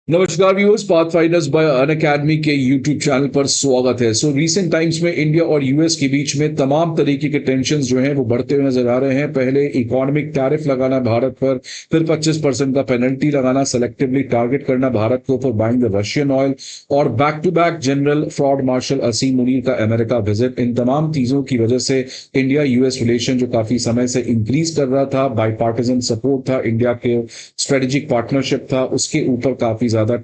नमस्कार viewers, Pathfinders bye Unacademy के YouTube channel पर स्वागत है। रीसेंट टाइम्स में इंडिया और यूएस के बीच में तमाम तरीके के टेंशंस जो हैं वो बढ़ते हुए नजर आ रहे हैं। पहले इकोनॉमिक टैरिफ लगाना भारत पर, फिर 25% का पेनल्टी लगाना, सेलेक्टिवली टारगेट करना भारत को for buying the Russian oil, और back to back general fraud marshal Asim Munir का अमेरिका विजिट। इन तमाम चीजों की वजह से इंडिया यूएस रिलेशन जो काफी समय से इंक्रीज कर रहा था, बाई पार्टिजन सपोर्ट था, इंडिया के स्ट्रेटेजिक पार्टनरशिप था, उसके ऊपर काफी ज्यादा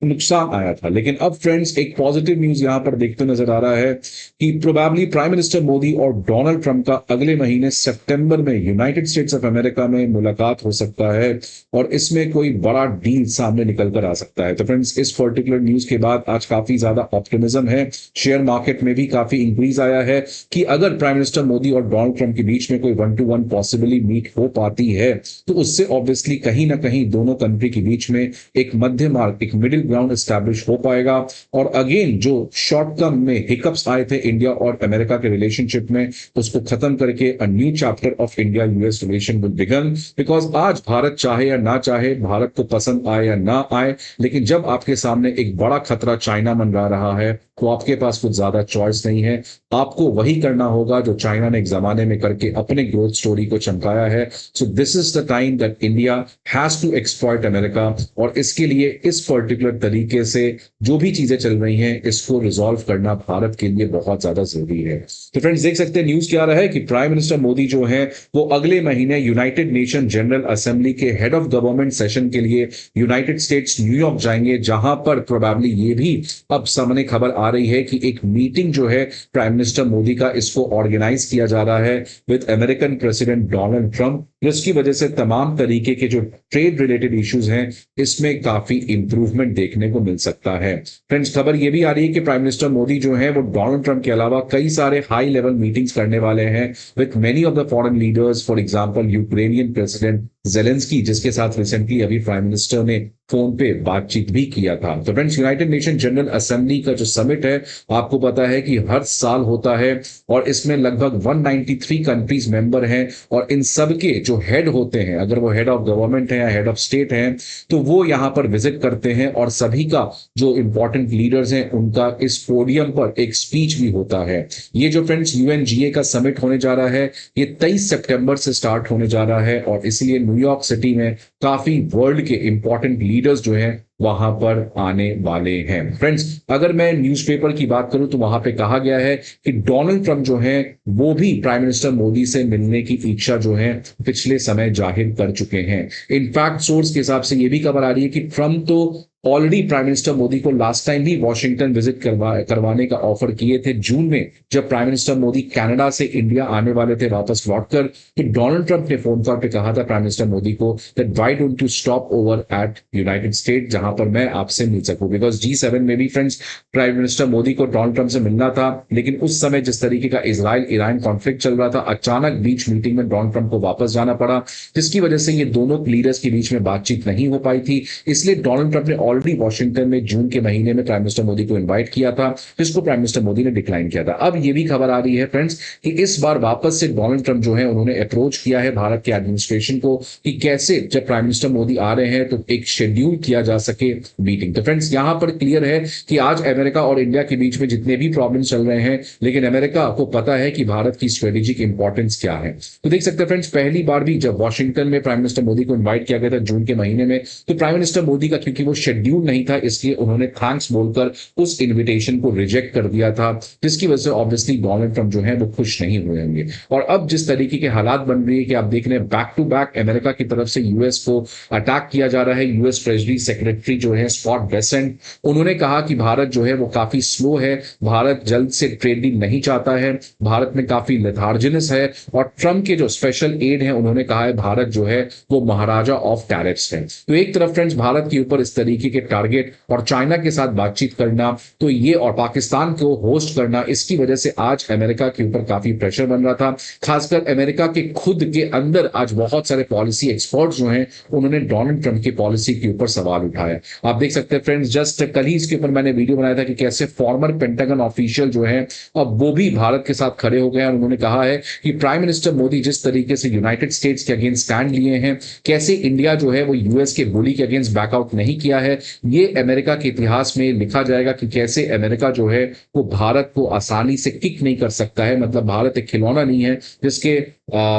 नुकसान आया था। लेकिन अब फ्रेंड्स एक पॉजिटिव न्यूज यहां पर देखते नजर आ रहा है कि प्रोबेबली प्राइम मिनिस्टर मोदी और डोनाल्ड ट्रंप का अगले महीने सितंबर में यूनाइटेड स्टेट्स ऑफ अमेरिका में मुलाकात हो सकता है और इसमें कोई बड़ा डील सामने निकल कर आ सकता है। तो फ्रेंड्स इस पर्टिकुलर न्यूज के बाद आज काफी ज्यादा ऑप्टिमिज्म है, शेयर मार्केट में भी काफी इंक्रीज आया है कि अगर प्राइम मिनिस्टर मोदी और डोनाल्ड ट्रंप के बीच में कोई 1-to-1 पॉसिबली मीट हो पाती है तो उससे ऑब्वियसली कहीं ना कहीं दोनों कंट्री के बीच में एक मध्य मार्ग, एक मिडिल ग्राउंड एस्टैब्लिश हो पाएगा। और अगेन जो शॉर्ट टर्म में हिकअप्स आए थे इंडिया और अमेरिका के रिलेशनशिप में, उसको खत्म करके a new chapter of India US relation will begin. Because आज भारत चाहे या ना चाहे, भारत को पसंद आए या ना आए, लेकिन जब आपके सामने एक बड़ा खतरा चाइना मंडरा रहा है तो आपके पास कुछ ज्यादा चॉइस नहीं है। आपको वही करना होगा जो चाइना ने एक जमाने में करके अपने ग्रोथ स्टोरी को चमकाया है। So this is the time that India has to exploit America, और इसके लिए इस पर्टिकुलर तरीके से जो भी चीजें चल रही हैं इसको रिजॉल्व करना भारत के लिए बहुत ज्यादा जरूरी है। तो फ्रेंड्स देख सकते हैं न्यूज क्या रहा है कि प्राइम मिनिस्टर मोदी जो है वो अगले महीने यूनाइटेड नेशन जनरल असेंबली के हेड ऑफ गवर्नमेंट सेशन के लिए यूनाइटेड स्टेट्स न्यूयॉर्क जाएंगे, जहां पर प्रोबेबली ये भी अब सामने खबर आ रही है कि एक मीटिंग जो है प्राइम मिनिस्टर मोदी का, इसको ऑर्गेनाइज किया जा रहा है with American president Donald Trump, जिसकी वजह से तमाम तरीके के जो ट्रेड रिलेटेड इश्यूज हैं इसमें काफी इंप्रूवमेंट देखने को मिल सकता है। फ्रेंड्स खबर यह भी आ रही है कि प्राइम मिनिस्टर मोदी जो है वो डोनाल्ड ट्रंप के अलावा कई सारे हाई लेवल मीटिंग्स करने वाले हैं with many of the foreign leaders, for example Ukrainian president Zelensky, जिसके साथ रिसेंटली अभी प्राइम मिनिस्टर ने फोन पे बातचीत भी किया था। तो friends United nation general assembly का जो समिट है आपको पता है कि हर साल होता है और इसमें लगभग 193 कंट्रीज मेंबर हैं, और इन सब के जो हेड होते हैं, अगर वो हेड ऑफ गवर्नमेंट है या हेड ऑफ स्टेट हैं, तो वो यहां पर विजिट करते हैं और सभी का जो इंपॉर्टेंट लीडर्स हैं उनका इस पोडियम पर एक स्पीच भी होता है। ये जो फ्रेंड्स यूएनजीए का समिट होने जा रहा है ये 23 सितंबर से स्टार्ट होने जा रहा है, और इसलिए न्यूयॉर्क सिटी में काफी वर्ल्ड के इंपॉर्टेंट लीडर्स जो हैं वहां पर आने वाले हैं। फ्रेंड्स अगर मैं न्यूज़पेपर की बात करूं तो वहां पे कहा गया है कि डोनाल्ड ट्रंप जो है वो भी प्राइम मिनिस्टर मोदी से मिलने की इच्छा जो है पिछले समय जाहिर कर चुके हैं। इनफैक्ट सोर्स के हिसाब से ये भी खबर आ रही है कि ट्रंप तो ऑलरेडी प्राइम मिनिस्टर मोदी को लास्ट टाइम भी वॉशिंगटन विजिट करवाने का ऑफर किए थे जून में, जब प्राइम मिनिस्टर मोदी कनाडा से इंडिया आने वाले थे वापस लौटकर। तो डोनाल्ड ट्रंप ने फोन कॉल पे कहा था प्राइम मिनिस्टर मोदी को that why don't you stop over at United State, जहां पर मैं आपसे मिल सकूं। बिकॉज G7 में भी फ्रेंड्स प्राइम मिनिस्टर मोदी को डोनाल्ड ट्रंप से मिलना था, लेकिन उस समय जिस तरीके का इजराइल ईरान कॉन्फ्लिक्ट चल रहा था, अचानक बीच मीटिंग में डोनाल्ड ट्रंप को वापस जाना पड़ा, जिसकी वजह से ये दोनों लीडर्स के बीच में बातचीत नहीं हो पाई थी। इसलिए डोनाल्ड ट्रंप ने ऑलरेडी वॉशिंगटन में जून के महीने में प्राइम मिनिस्टर मोदी को इन्वाइट किया था, जिसको प्राइम मिनिस्टर मोदी ने डिक्लाइन किया था। अब ये भी खबर आ रही है फ्रेंड्स कि इस बार वापस से डोनाल्ड ट्रंप जो है उन्होंने अप्रोच किया है भारत के एडमिनिस्ट्रेशन को कि कैसे जब प्राइम मिनिस्टर मोदी आ रहे हैं तो एक शेड्यूल किया जा सके मीटिंग। तो फ्रेंड्स यहां पर क्लियर है कि आज अमेरिका और इंडिया के बीच में जितने भी प्रॉब्लम्स चल रहे हैं, लेकिन अमेरिका को पता है कि भारत की स्ट्रेटेजिक इंपॉर्टेंस क्या है। तो देख सकते हैं फ्रेंड्स पहली बार भी जब वॉशिंगटन में प्राइम मिनिस्टर मोदी को इन्वाइट किया गया था जून के महीने में, तो प्राइम मिनिस्टर मोदी का क्योंकि वो शेड्यूल नहीं था इसलिए उन्होंने थैंक्स बोलकर उस इन्विटेशन को रिजेक्ट कर दिया था, जिसकी वजह से ऑब्वियसली डोनाल्ड ट्रंप जो है वो खुश नहीं हुए होंगे। और अब जिस तरीके के हालात बन रही है कि आप देख रहे हैं बैक टू बैक अमेरिका की तरफ से यूएस को अटैक किया जा रहा है। यूएस ट्रेजरी सेक्रेटरी जो है स्कॉट बेसेंट, उन्होंने कहा कि भारत जो है वो काफी स्लो है, भारत जल्द से ट्रेड डील नहीं चाहता है, भारत में काफी लेथार्जिनस है, और ट्रंप के जो स्पेशल एड है उन्होंने कहा है भारत जो है वो महाराजा ऑफ टैरिफ्स है। तो एक तरफ फ्रेंड्स भारत के ऊपर इस तरीके के टारगेट और चाइना के साथ बातचीत करना, तो ये और पाकिस्तान को होस्ट करना, इसकी वजह से आज अमेरिका के ऊपर काफी प्रेशर बन रहा था। खासकर अमेरिका के खुद के अंदर आज बहुत सारे पॉलिसी एक्सपर्ट जो हैं उन्होंने डोनाल्ड ट्रंप की पॉलिसी के ऊपर सवाल उठाया है। आप देख सकते हैं फ्रेंड्स, जस्ट कल ही इसके ऊपर मैंने वीडियो बनाया था कि कैसे फॉर्मर पेंटागन ऑफिशियल जो है अब वो भी भारत के साथ खड़े हो गए हैं। उन्होंने कहा है कि प्राइम मिनिस्टर मोदी जिस तरीके से यूनाइटेड स्टेट्स के अगेंस्ट स्टैंड लिए हैं, कैसे इंडिया जो है वो यूएस के बुली के अगेंस्ट बैकआउट नहीं किया है, ये अमेरिका के इतिहास में लिखा जाएगा कि कैसे अमेरिका जो है वो भारत को आसानी से किक नहीं कर सकता है। मतलब भारत एक खिलौना नहीं है जिसके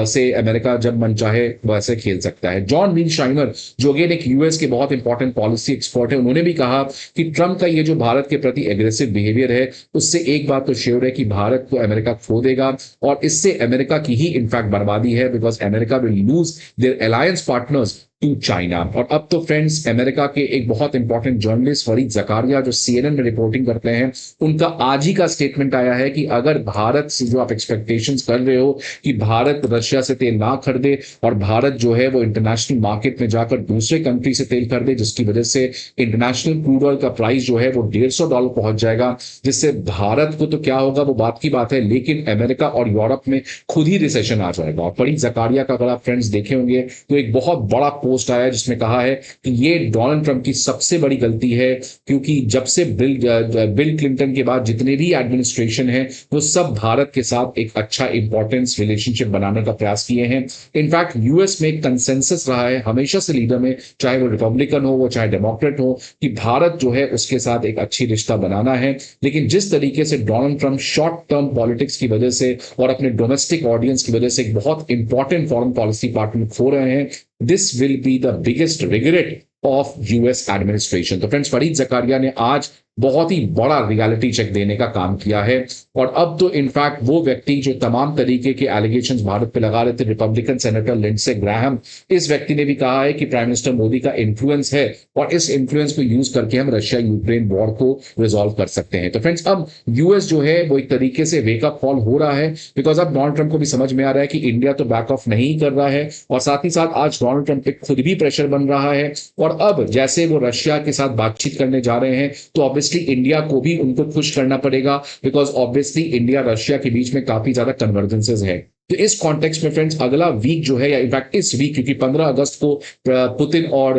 से अमेरिका जब मन चाहे वैसे खेल सकता है। जॉन मीनशाइमर जो अगेन एक यूएस के बहुत इंपॉर्टेंट पॉलिसी एक्सपर्ट है, उन्होंने भी कहा कि ट्रंप का ये जो भारत के प्रति एग्रेसिव बिहेवियर है, उससे एक बात तो श्योर है कि भारत को अमेरिका खो देगा और इससे अमेरिका की ही इनफैक्ट बर्बादी है, because America will lose their alliance partners to China. और अब तो फ्रेंड्स अमेरिका के एक बहुत इंपॉर्टेंट जर्नलिस्ट फरीद जकारिया जो सीएनएन में रिपोर्टिंग करते हैं, उनका आज ही का स्टेटमेंट आया है कि अगर भारत से जो आप एक्सपेक्टेशंस कर रहे हो कि भारत रशिया से तेल ना खरीदे और भारत जो है वो इंटरनेशनल मार्केट में जाकर दूसरे कंट्री से तेल खरीदे, जिसकी वजह से इंटरनेशनल क्रूड ऑयल का प्राइस जो है वो $150 पहुंच जाएगा, जिससे भारत को तो क्या होगा वो बात की बात है, लेकिन अमेरिका और यूरोप में खुद ही रिसेशन आ जाएगा। और फरीद जकारिया का अगर आप फ्रेंड्स देखे होंगे तो एक बहुत बड़ा पोस्ट आया जिसमें कहा है कि ये डोनाल्ड ट्रंप की सबसे बड़ी गलती है, क्योंकि जब से बिल क्लिंटन के बाद जितने भी एडमिनिस्ट्रेशन है वो सब भारत के साथ एक अच्छा इंपॉर्टेंस रिलेशनशिप बनाने का प्रयास किए हैं। इनफैक्ट यूएस में कंसेंसस रहा है हमेशा से लीडर में, चाहे वो रिपब्लिकन हो वो चाहे डेमोक्रेट हो, कि भारत जो है उसके साथ एक अच्छी रिश्ता बनाना है। लेकिन जिस तरीके से Donald Trump short term politics की वजह से और अपने डोमेस्टिक ऑडियंस की वजह से एक बहुत इंपॉर्टेंट फॉरेन पॉलिसी पार्टनर खो रहे हैं, this will be the biggest regret of US administration. तो फ्रेंड्स, फरीद जकारिया ने आज बहुत ही बड़ा रियलिटी चेक देने का काम किया है। और अब तो इनफैक्ट वो व्यक्ति जो तमाम तरीके के एलिगेशंस भारत पे लगा रहे थे, रिपब्लिकन सेनेटर लिंडसे ग्राहम, इस व्यक्ति ने भी कहा है कि प्राइम मिनिस्टर मोदी का इन्फ्लुएंस है और इस इन्फ्लुएंस को यूज करके हम रशिया यूक्रेन वॉर को रिजॉल्व कर सकते हैं। तो फ्रेंड्स, अब यूएस जो है वो एक तरीके से वेकअप कॉल हो रहा है, बिकॉज अब डोनाल्ड ट्रंप को भी समझ में आ रहा है कि इंडिया तो बैक ऑफ नहीं कर रहा है, और साथ ही साथ आज डोनाल्ड ट्रंप पे खुद भी प्रेशर बन रहा है। और अब जैसे वो रशिया के साथ बातचीत करने जा रहे हैं तो ऑब्वियसली इंडिया को भी उनको खुश करना पड़ेगा, बिकॉज ऑब्वियसली इंडिया रशिया के बीच में काफी ज्यादा कन्वर्जेंसेस है। तो इस कॉन्टेक्स्ट में फ्रेंड्स अगला वीक जो है, या इनफैक्ट इस वीक, क्योंकि 15 अगस्त को पुतिन और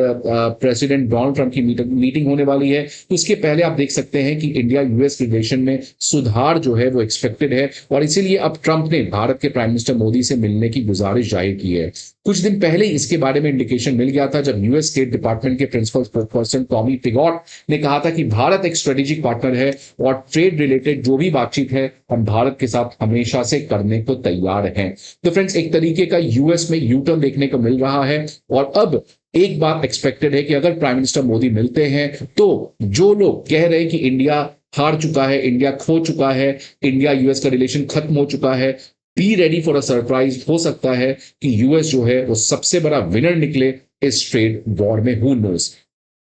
प्रेसिडेंट डोनाल्ड ट्रंप की मीटिंग होने वाली है, तो उसके पहले आप देख सकते हैं कि इंडिया यूएस रिलेशन में सुधार जो है वो एक्सपेक्टेड है। और इसीलिए अब ट्रंप ने भारत के प्राइम मिनिस्टर मोदी से मिलने की गुजारिश जाहिर की है। कुछ दिन पहले इसके बारे में इंडिकेशन मिल गया था जब यूएस स्टेट डिपार्टमेंट के प्रिंसिपल स्पोक्सपर्सन टॉमी पिगॉट ने कहा था कि भारत एक स्ट्रेटेजिक पार्टनर है और ट्रेड रिलेटेड जो भी बातचीत है हम भारत के साथ हमेशा से करने को तैयार हैं। तो फ्रेंड्स, एक तरीके का यूएस में यू टर्न देखने को मिल रहा है। और अब एक बात एक्सपेक्टेड है कि अगर प्राइम मिनिस्टर मोदी मिलते हैं तो जो लोग कह रहे हैं कि इंडिया हार चुका है, इंडिया खो चुका है, इंडिया यूएस का रिलेशन खत्म हो चुका है, be ready for a surprise. हो सकता है कि यूएस जो है वो सबसे बड़ा विनर निकले इस ट्रेड वॉर में, हू नोस।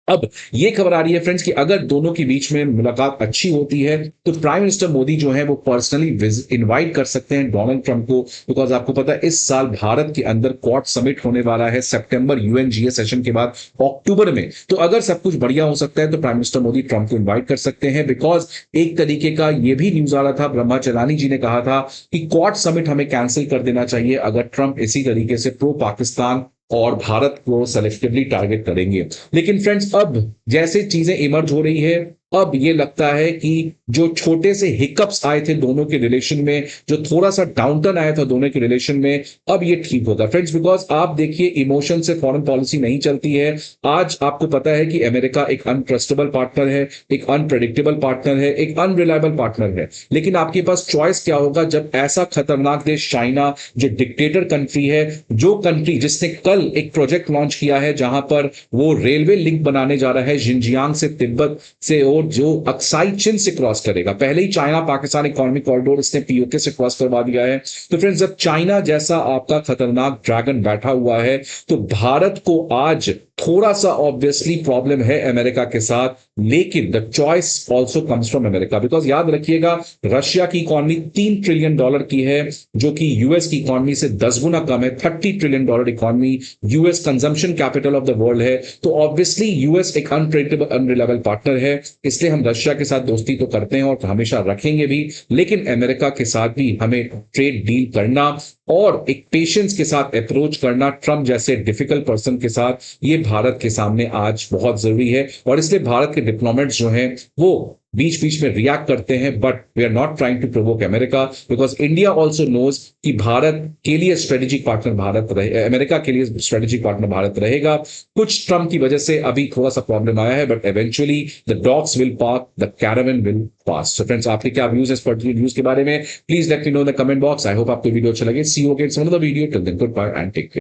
अब ये खबर आ रही है फ्रेंड्स कि अगर दोनों के बीच में मुलाकात अच्छी होती है तो प्राइम मिनिस्टर मोदी जो है वो पर्सनली इनवाइट कर सकते हैं डोनाल्ड ट्रंप को, बिकॉज आपको पता है इस साल भारत के अंदर क्वाड समिट होने वाला है सितंबर यूएनजीए सेशन के बाद अक्टूबर में। तो अगर सब कुछ बढ़िया हो सकता है तो प्राइम मिनिस्टर मोदी ट्रंप को इन्वाइट कर सकते हैं, बिकॉज एक तरीके का ये भी न्यूज आ रहा था, ब्रह्मा चलानी जी ने कहा था कि क्वाड समिट हमें कैंसिल कर देना चाहिए अगर ट्रंप इसी तरीके से प्रो पाकिस्तान और भारत को सेलेक्टिवली टारगेट करेंगे। लेकिन फ्रेंड्स, अब जैसे चीजें इमर्ज हो रही है, अब ये लगता है कि जो छोटे से हिकअप्स आए थे दोनों के रिलेशन में, जो थोड़ा सा डाउनटर्न आया था दोनों के रिलेशन में, अब ये ठीक होगा फ्रेंड्स। बिकॉज आप देखिए, इमोशन से फॉरेन पॉलिसी नहीं चलती है। आज आपको पता है कि अमेरिका एक अनट्रस्टेबल पार्टनर है, एक अनप्रेडिक्टेबल पार्टनर है, एक अनरिलायबल पार्टनर है। लेकिन आपके पास चॉइस क्या होगा जब ऐसा खतरनाक देश चाइना, जो डिक्टेटर कंट्री है, जो कंट्री जिसने कल एक प्रोजेक्ट लॉन्च किया है जहां पर वो रेलवे लिंक बनाने जा रहा है जिनजियांग से तिब्बत से, और जो अक्साई चीन से क्रॉस करेगा। पहले ही चाइना पाकिस्तान इकोनॉमिक कॉरिडोर इसने पीओके से क्रॉस करवा दिया है। तो फ्रेंड्स, जब चाइना जैसा आपका खतरनाक ड्रैगन बैठा हुआ है तो भारत को आज थोड़ा सा ऑब्वियसली प्रॉब्लम है अमेरिका के साथ, लेकिन the choice also comes from America. Because याद रखिएगा, रशिया की इकोनॉमी $3 ट्रिलियन की है, जो कि यूएस की इकोनॉमी से 10 गुना कम है। $30 trillion economy, US consumption capital of the world है। तो ऑब्वियसली यूएस एक अनप्रेडिक्टेबल अनरिलायबल पार्टनर है, इसलिए हम रशिया के साथ दोस्ती तो करते हैं और हमेशा रखेंगे भी, लेकिन अमेरिका के साथ भी हमें ट्रेड डील करना और एक पेशेंस के साथ अप्रोच करना ट्रम्प जैसे डिफिकल्ट पर्सन के साथ, ये भारत के सामने आज बहुत जरूरी है। और इसलिए भारत के डिप्लोमेट्स जो हैं वो बीच बीच में रिएक्ट करते हैं, but we are not trying to provoke America, because India also knows कि भारत के लिए स्ट्रेटेजिक पार्टनर भारत रहे, अमेरिका के लिए स्ट्रेटेजिक पार्टनर भारत रहेगा। कुछ ट्रम्प की वजह से अभी थोड़ा सा प्रॉब्लम आया है, but eventually the dogs will park, the caravan will pass. So friends, आपके क्या व्यूज है इस पर्टिकुलर न्यूज के बारे में? Please let me know in the comment box. I hope आपको वीडियो अच्छा लगे। See you again some another video. Till then, goodbye and take care.